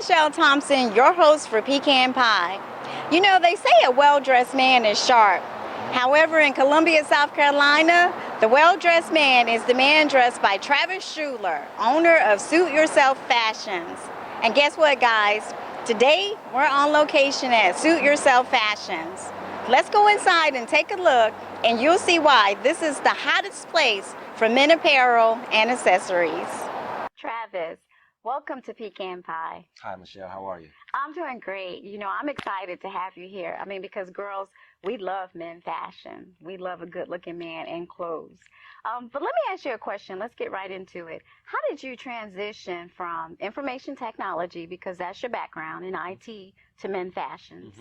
Michelle Thompson, your host for Pecan Pie. You know, they say a well-dressed man is sharp. However, in Columbia, South Carolina, the well-dressed man is the man dressed by Travis Shuler, owner of Suit Yourself Fashions. And guess what, guys? Today, we're on location at Suit Yourself Fashions. Let's go inside and take a look, and you'll see why this is the hottest place for men apparel and accessories. Travis, welcome to Pecan Pie. Hi, Michelle. How are you? I'm doing great. You know, I'm excited to have you here. I mean, because girls, we love men fashion. We love a good-looking man in clothes. But let me ask you a question. Let's get right into it. How did you transition from information technology, because that's your background in IT, to men fashions?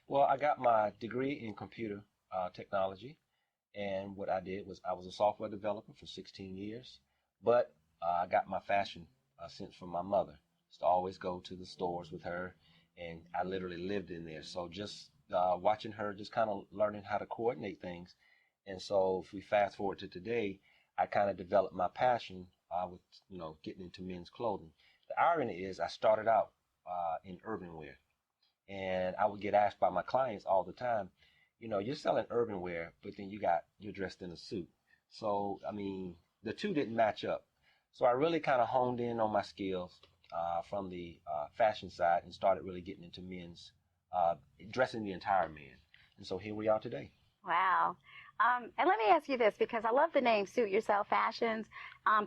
Well, I got my degree in computer technology, and what I did was I was a software developer for 16 years, but I got my fashion sense from my mother. Used to always go to the stores with her, and I literally lived in there. So just watching her, just kind of learning how to coordinate things. And so if we fast forward to today, I kind of developed my passion with, getting into men's clothing. The irony is I started out in urban wear, and I would get asked by my clients all the time, you're selling urban wear, but then you're dressed in a suit. So, I mean, the two didn't match up. So I really kind of honed in on my skills from the fashion side and started really getting into men's, dressing the entire man. And so here we are today. Wow. And let me ask you this, because I love the name Suit Yourself Fashions.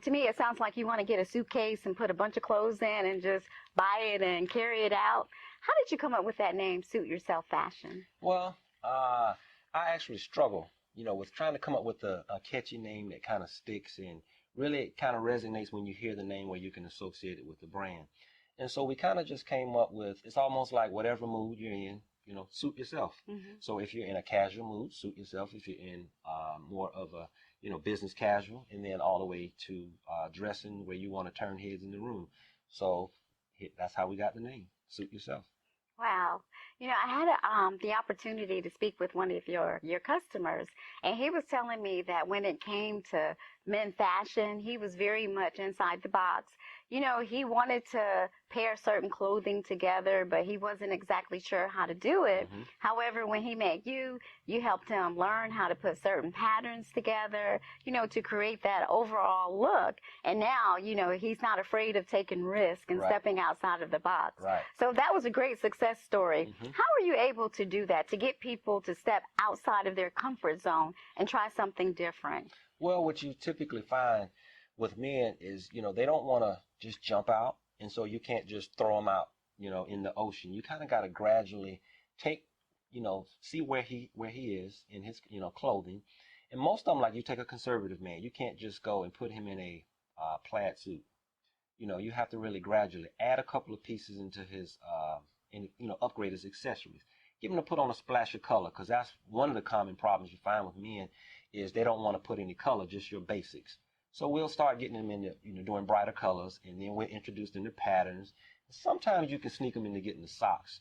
To me, it sounds like you want to get a suitcase and put a bunch of clothes in and just buy it and carry it out. How did you come up with that name, Suit Yourself Fashion? Well, I actually struggle, with trying to come up with a catchy name that kind of sticks and really it kind of resonates when you hear the name where you can associate it with the brand. And so we kind of just came up with, it's almost like whatever mood you're in, suit yourself. So if you're in a casual mood, suit yourself. If you're in more of a, business casual, and then all the way to dressing where you want to turn heads in the room. So that's how we got the name, Suit Yourself. Wow. You know, I had the opportunity to speak with one of your customers, and he was telling me that when it came to men fashion, he was very much inside the box. You know, he wanted to pair certain clothing together, but he wasn't exactly sure how to do it. However, when he met you, you helped him learn how to put certain patterns together, to create that overall look. And now, he's not afraid of taking risks and stepping outside of the box. Right. So that was a great success story. How are you able to do that, to get people to step outside of their comfort zone and try something different? Well, what you typically find with men is, they don't want to just jump out. And so you can't just throw them out, in the ocean. You kind of got to gradually take, see where he is in his, clothing. And most of them, like you take a conservative man, you can't just go and put him in a plaid suit. You have to really gradually add a couple of pieces into his, upgrade his accessories. Get him to put on a splash of color, because that's one of the common problems you find with men is they don't want to put any color, just your basics. So we'll start getting them into, doing brighter colors, and then we'll introduce them to patterns. Sometimes you can sneak them into getting the socks.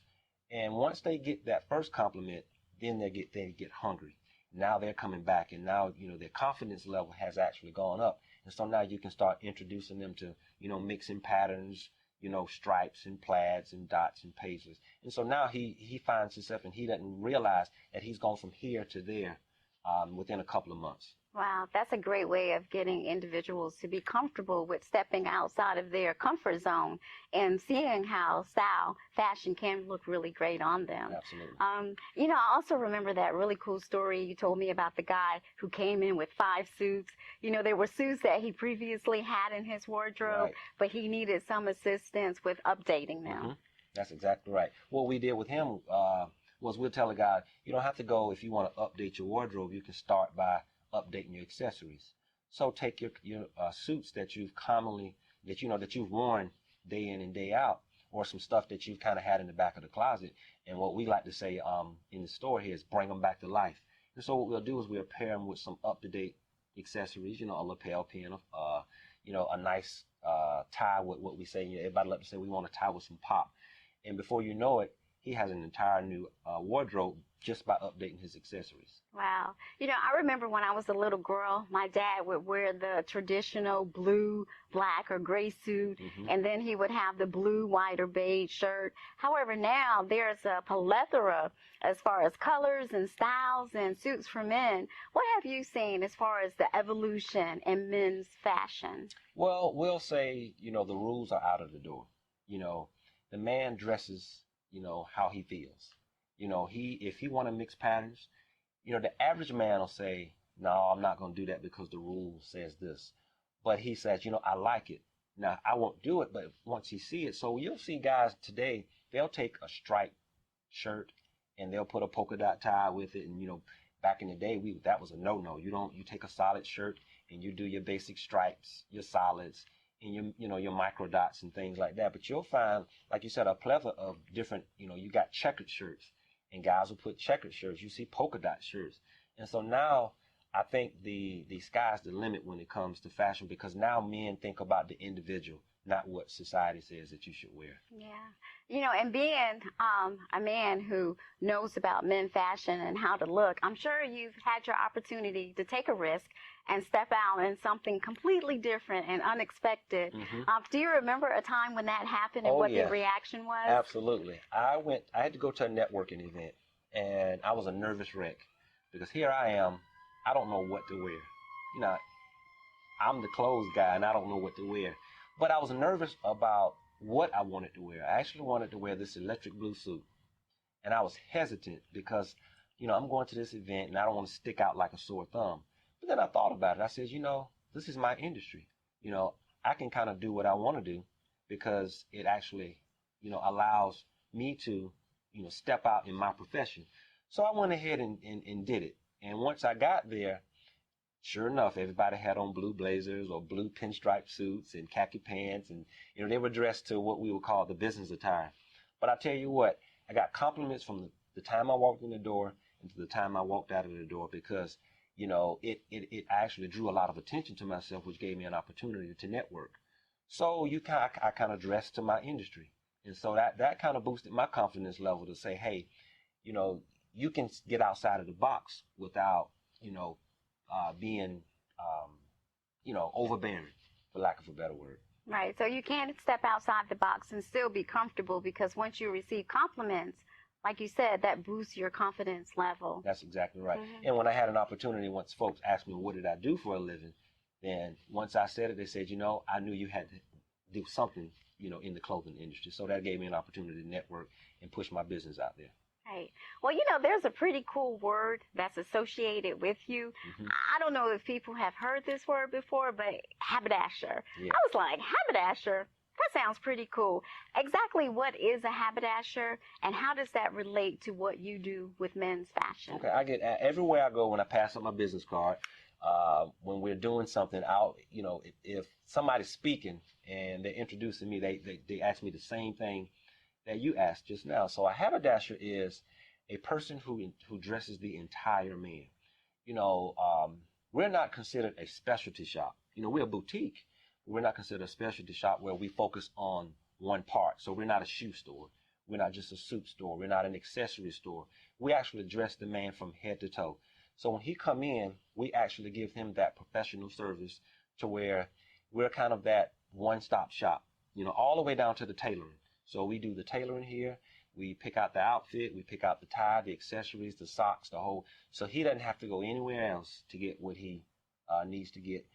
And once they get that first compliment, then they get hungry. Now they're coming back, and now, their confidence level has actually gone up. And so now you can start introducing them to, mixing patterns, stripes and plaids and dots and paisleys. And so now he finds himself, and he doesn't realize that he's gone from here to there within a couple of months. Wow, that's a great way of getting individuals to be comfortable with stepping outside of their comfort zone and seeing how style, fashion can look really great on them. Absolutely. I also remember that really cool story you told me about the guy who came in with 5 suits. There were suits that he previously had in his wardrobe, but he needed some assistance with updating them. That's exactly right. What we did with him was we'll tell a guy, you don't have to go, if you want to update your wardrobe, you can start by updating your accessories. So take your suits that you've commonly, that you've worn day in and day out, or some stuff that you've kind of had in the back of the closet. And what we like to say in the store here is bring them back to life. And so what we'll do is we'll pair them with some up-to-date accessories, a lapel pin, a nice tie with what we say. Everybody like to say we want to tie with some pop. And before you know it, he has an entire new wardrobe just by updating his accessories. Wow. I remember when I was a little girl, my dad would wear the traditional blue, black, or gray suit, and then he would have the blue, white, or beige shirt. However, now there's a plethora as far as colors and styles and suits for men. What have you seen as far as the evolution in men's fashion? Well, we'll say, the rules are out of the door. The man dresses, how he feels. If he want to mix patterns, the average man will say, no, I'm not going to do that because the rule says this. But he says, I like it. Now, I won't do it, but once he see it. So you'll see guys today, they'll take a striped shirt and they'll put a polka dot tie with it. And, back in the day, that was a no-no. You take a solid shirt and you do your basic stripes, your solids, and your micro dots and things like that. But you'll find, like you said, a plethora of different, you got checkered shirts. And guys will put checkered shirts. You see polka dot shirts. And so now I think the sky's the limit when it comes to fashion, because now men think about the individual, not what society says that you should wear. Yeah. And being a man who knows about men fashion and how to look, I'm sure you've had your opportunity to take a risk and step out in something completely different and unexpected. Do you remember a time when that happened and what the reaction was? Absolutely. I had to go to a networking event, and I was a nervous wreck because here I am, I don't know what to wear. I'm the clothes guy and I don't know what to wear. But I was nervous about what I wanted to wear. I actually wanted to wear this electric blue suit. And I was hesitant because, I'm going to this event and I don't want to stick out like a sore thumb. But then I thought about it. I said, this is my industry. I can kind of do what I want to do because it actually, allows me to, step out in my profession. So I went ahead and did it. And once I got there, sure enough, everybody had on blue blazers or blue pinstripe suits and khaki pants. And, they were dressed to what we would call the business attire. But I tell you what, I got compliments from the time I walked in the door and to the time I walked out of the door because, it actually drew a lot of attention to myself, which gave me an opportunity to network. So I kind of dressed to my industry. And so that kind of boosted my confidence level to say, hey, you can get outside of the box without, being, overbearing, for lack of a better word. Right. So you can step outside the box and still be comfortable because once you receive compliments, like you said, that boosts your confidence level. That's exactly right. And when I had an opportunity, once folks asked me, what did I do for a living? Then once I said it, they said, I knew you had to do something, in the clothing industry. So that gave me an opportunity to network and push my business out there. Right. Well, there's a pretty cool word that's associated with you. I don't know if people have heard this word before, but haberdasher. Yeah. I was like, haberdasher? That sounds pretty cool. Exactly what is a haberdasher and how does that relate to what you do with men's fashion? Okay, I get everywhere I go when I pass up my business card, when we're doing something out, if somebody's speaking and they're introducing me, they ask me the same thing that you asked just now. So a haberdasher is a person who dresses the entire man. We're not considered a specialty shop. We're a boutique. We're not considered a specialty shop where we focus on one part. So we're not a shoe store. We're not just a suit store. We're not an accessory store. We actually dress the man from head to toe. So when he come in, we actually give him that professional service to where we're kind of that one-stop shop, all the way down to the tailoring. So we do the tailoring here. We pick out the outfit. We pick out the tie, the accessories, the socks, the whole. So he doesn't have to go anywhere else to get what he needs to get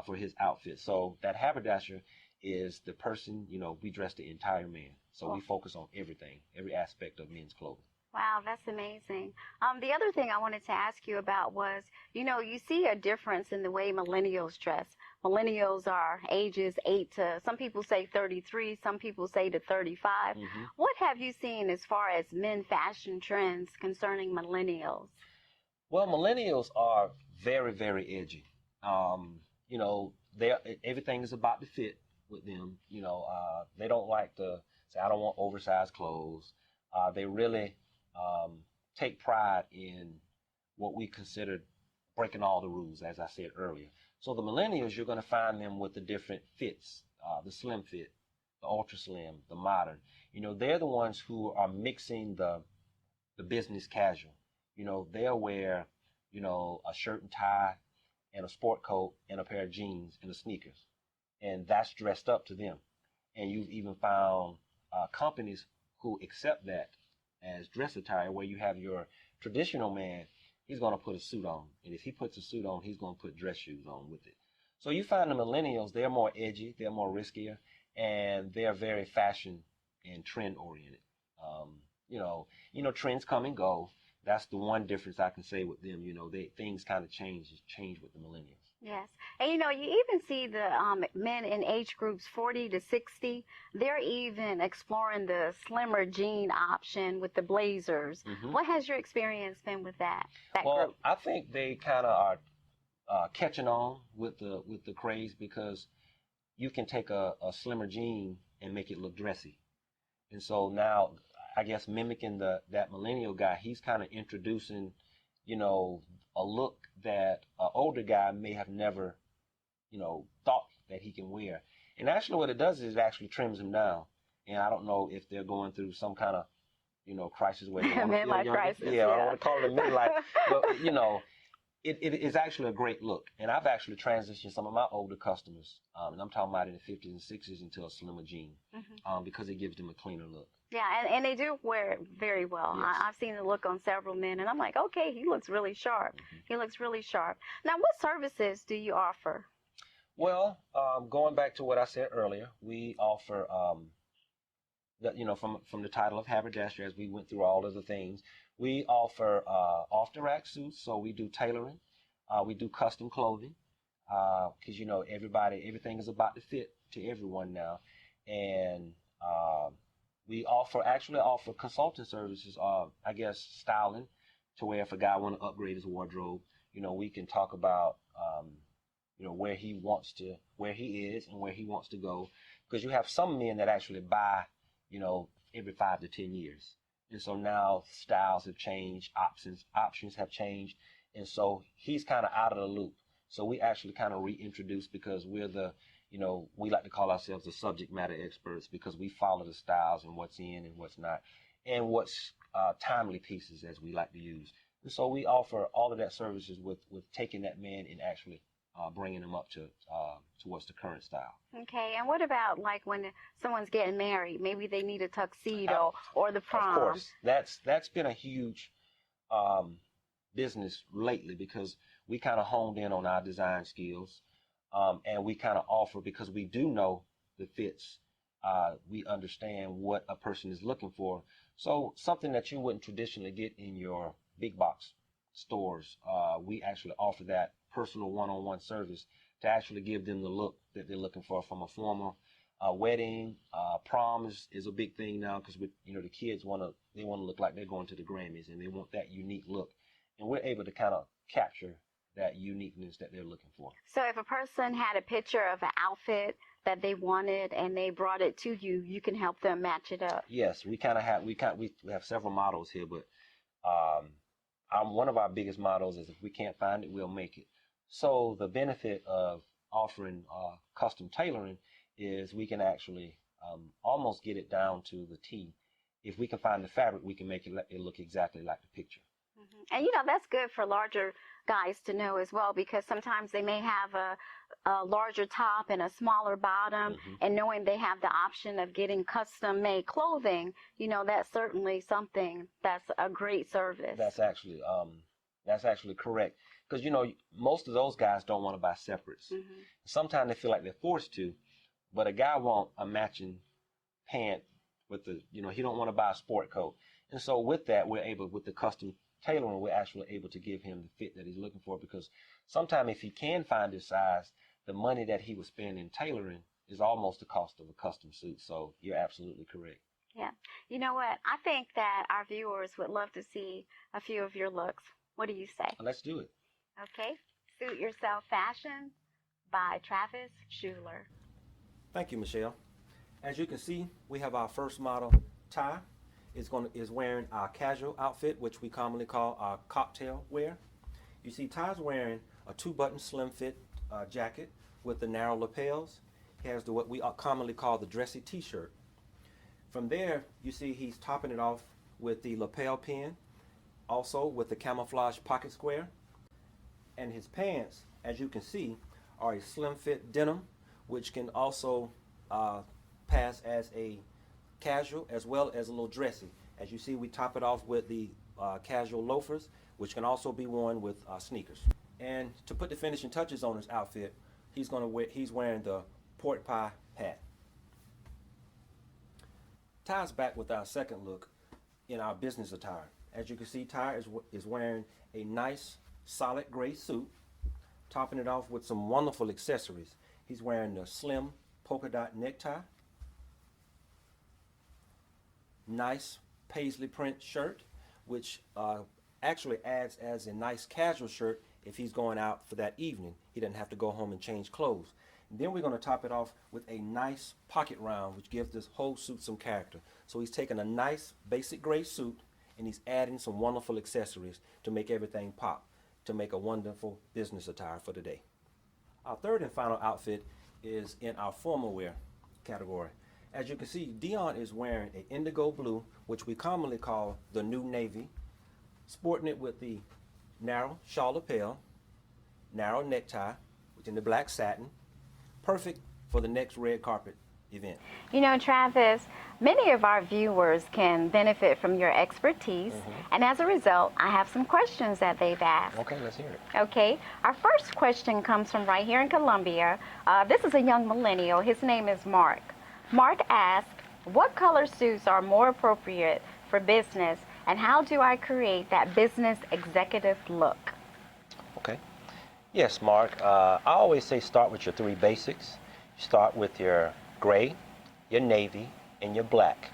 for his outfit. So that haberdasher is the person, we dress the entire man. So we focus on everything, every aspect of men's clothing. Wow, that's amazing. The other thing I wanted to ask you about was, you see a difference in the way millennials dress. Millennials are ages 8 to, some people say 33, some people say to 35. What have you seen as far as men fashion trends concerning millennials? Well, millennials are very, very edgy. Everything is about the fit with them. They don't like to say, I don't want oversized clothes. They really take pride in what we consider breaking all the rules, as I said earlier. So the millennials, you're going to find them with the different fits, the slim fit, the ultra slim, the modern. they're the ones who are mixing the business casual. They'll wear, a shirt and tie and a sport coat and a pair of jeans and the sneakers. And that's dressed up to them. And you've even found companies who accept that as dress attire, where you have your traditional man, he's going to put a suit on. And if he puts a suit on, he's going to put dress shoes on with it. So you find the millennials, they're more edgy, they're more riskier, and they're very fashion and trend oriented. Trends come and go. That's the one difference I can say with them. Things kind of change with the millennials. Yes. And you even see the men in age groups 40 to 60, they're even exploring the slimmer jean option with the blazers. Mm-hmm. What has your experience been with that Well, group? I think they kind of are catching on with the craze, because you can take a slimmer jean and make it look dressy. And so now, I guess mimicking that millennial guy, he's kind of introducing, a look that an older guy may have never, thought that he can wear. And actually what it does is it actually trims him down. And I don't know if they're going through some kind of, crisis where they want to feel younger. crisis. Yeah, I don't want to call it a midlife, but it is actually a great look. And I've actually transitioned some of my older customers, and I'm talking about in the 50s and 60s, into a slimmer jean, because it gives them a cleaner look. Yeah, and they do wear it very well. Yes. I've seen the look on several men, and I'm like, okay, he looks really sharp. Mm-hmm. He looks really sharp. Now, what services do you offer? Well, going back to what I said earlier, we offer, from the title of Haberdasher, as we went through all of the things, we offer off-the-rack suits. So we do tailoring, we do custom clothing, because everything is about to fit to everyone now, and we actually offer consulting services, styling, to where if a guy want to upgrade his wardrobe, we can talk about, where he is and where he wants to go. Because you have some men that actually buy, every 5 to 10 years. And so now styles have changed, options have changed. And so he's kind of out of the loop. So we actually kind of reintroduce, because we're we like to call ourselves the subject matter experts, because we follow the styles and what's in and what's not, and what's timely pieces, as we like to use. And so we offer all of that services with taking that man and actually bringing him up towards the current style. Okay, and what about like when someone's getting married? Maybe they need a tuxedo or the prom. Of course, that's been a huge business lately, because we kind of honed in on our design skills. And we kind of offer, because we do know the fits, we understand what a person is looking for. So something that you wouldn't traditionally get in your big box stores, we actually offer that personal one-on-one service to actually give them the look that they're looking for, from a formal wedding. Prom is a big thing now, because the kids want to look like they're going to the Grammys, and they want that unique look, and we're able to kind of capture that uniqueness that they're looking for. So if a person had a picture of an outfit that they wanted and they brought it to you, you can help them match it up. Yes, we have several models here, but one of our biggest models is, if we can't find it, we'll make it. So the benefit of offering custom tailoring is we can actually almost get it down to the T. If we can find the fabric, we can make it look exactly like the picture. Mm-hmm. And that's good for larger guys to know as well, because sometimes they may have a larger top and a smaller bottom, and knowing they have the option of getting custom made clothing, that's certainly something that's a great service. That's actually correct, because most of those guys don't want to buy separates. Sometimes they feel like they're forced to, but a guy wants a matching pant with he don't want to buy a sport coat. And so with that, we're able, with the custom tailoring, we're actually able to give him the fit that he's looking for, because sometimes if he can find his size, the money that he would spend in tailoring is almost the cost of a custom suit. So you're absolutely correct. Yeah. You know what? I think that our viewers would love to see a few of your looks. What do you say? Let's do it. Okay. Suit Yourself Fashion by Travis Shuler. Thank you, Michelle. As you can see, we have our first model, Ty. Is wearing our casual outfit, which we commonly call our cocktail wear. You see, Ty's wearing a 2-button slim fit jacket with the narrow lapels. He has what we commonly call the dressy t-shirt. From there, you see he's topping it off with the lapel pin, also with the camouflage pocket square. And his pants, as you can see, are a slim fit denim, which can also pass as a casual as well as a little dressy. As you see, we top it off with the casual loafers, which can also be worn with sneakers. And to put the finishing touches on his outfit, he's wearing the pork pie hat. Ty's back with our second look in our business attire. As you can see, Ty is wearing a nice solid gray suit, topping it off with some wonderful accessories. He's wearing the slim polka dot necktie, nice paisley print shirt, which actually adds as a nice casual shirt if he's going out for that evening. He doesn't have to go home and change clothes. And then we're going to top it off with a nice pocket round, which gives this whole suit some character. So he's taking a nice basic gray suit and he's adding some wonderful accessories to make everything pop, to make a wonderful business attire for the day. Our third and final outfit is in our formal wear category. As you can see, Dion is wearing an indigo blue, which we commonly call the new navy, sporting it with the narrow shawl lapel, narrow necktie, which in the black satin, perfect for the next red carpet event. You know, Travis, many of our viewers can benefit from your expertise, and as a result, I have some questions that they've asked. Okay, let's hear it. Okay, our first question comes from right here in Columbia. This is a young millennial. His name is Mark. Mark asked, what color suits are more appropriate for business, and how do I create that business executive look? Okay. Yes, Mark. I always say start with your three basics. Start with your gray, your navy, and your black.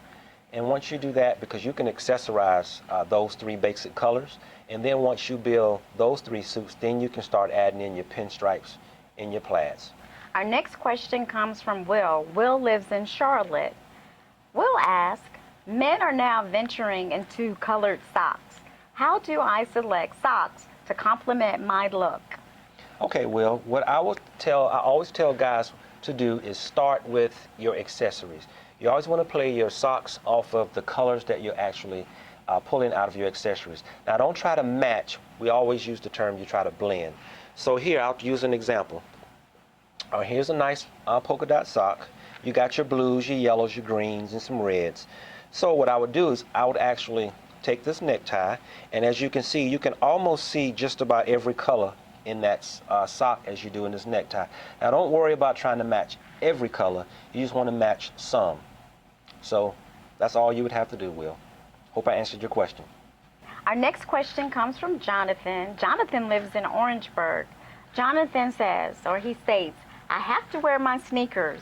And once you do that, because you can accessorize those three basic colors, and then once you build those three suits, then you can start adding in your pinstripes and your plaids. Our next question comes from Will. Will lives in Charlotte. Will asks, men are now venturing into colored socks. How do I select socks to complement my look? Okay, Will, what I always tell guys to do is start with your accessories. You always want to play your socks off of the colors that you're actually pulling out of your accessories. Now, don't try to match. We always use the term you try to blend. So here, I'll use an example. Here's a nice polka dot sock. You got your blues, your yellows, your greens, and some reds. So what I would do is I would actually take this necktie, and as you can see, you can almost see just about every color in that sock as you do in this necktie. Now don't worry about trying to match every color. You just want to match some. So that's all you would have to do, Will. Hope I answered your question. Our next question comes from Jonathan. Jonathan lives in Orangeburg. Jonathan says, or he states, I have to wear my sneakers.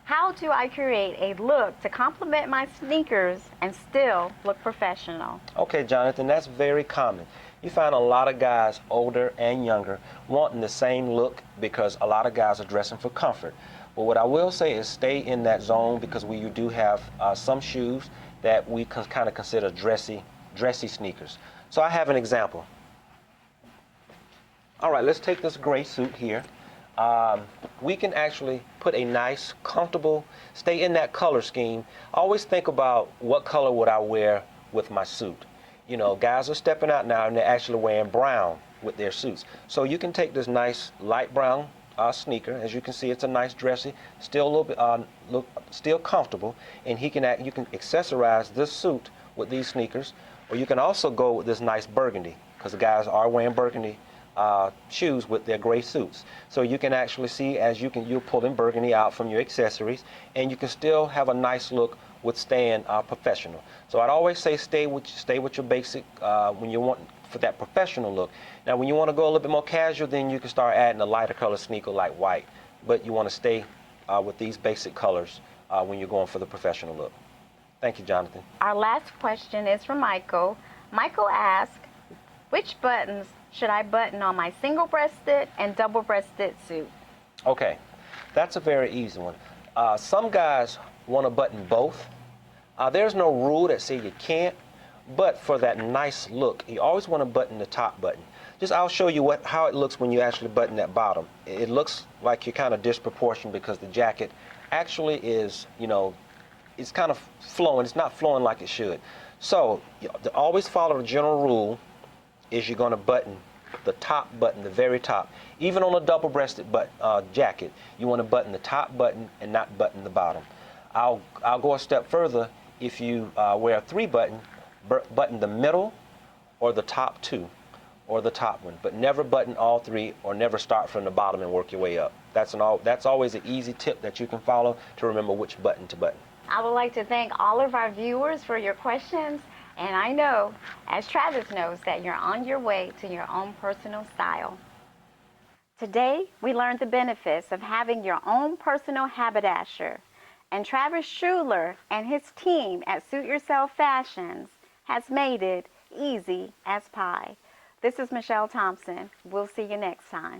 How do I create a look to complement my sneakers and still look professional? Okay, Jonathan, that's very common. You find a lot of guys, older and younger, wanting the same look because a lot of guys are dressing for comfort. But what I will say is stay in that zone, because you do have some shoes that we kind of consider dressy sneakers. So I have an example. All right, let's take this gray suit here. We can actually put a nice, comfortable, stay in that color scheme. Always think about what color would I wear with my suit. You know, guys are stepping out now and they're actually wearing brown with their suits. So you can take this nice light brown sneaker. As you can see, it's a nice dressy, still a little bit, still comfortable, and you can accessorize this suit with these sneakers, or you can also go with this nice burgundy, because the guys are wearing burgundy shoes with their gray suits. So you can actually see as you're pulling burgundy out from your accessories, and you can still have a nice look with staying professional. So I'd always say stay with your basic when you want for that professional look. Now when you want to go a little bit more casual, then you can start adding a lighter color sneaker like white, but you want to stay with these basic colors when you're going for the professional look. Thank you, Jonathan. Our last question is from Michael. Michael asks, which buttons should I button on my single-breasted and double-breasted suit? Okay, that's a very easy one. Some guys want to button both. There's no rule that says you can't, but for that nice look, you always want to button the top button. I'll show you how it looks when you actually button that bottom. It looks like you're kind of disproportionate because the jacket actually is, it's kind of flowing. It's not flowing like it should. So to always follow the general rule is you're going to button the top button, the very top. Even on a double-breasted jacket, you want to button the top button and not button the bottom. I'll go a step further. If you wear a 3-button, button the middle or the top 2 or the top one, but never button all 3 or never start from the bottom and work your way up. That's always an easy tip that you can follow to remember which button to button. I would like to thank all of our viewers for your questions, and I know, as Travis knows, that you're on your way to your own personal style. Today, we learned the benefits of having your own personal haberdasher, and Travis Shuler and his team at Suit Yourself Fashions has made it easy as pie. This is Michelle Thompson. We'll see you next time.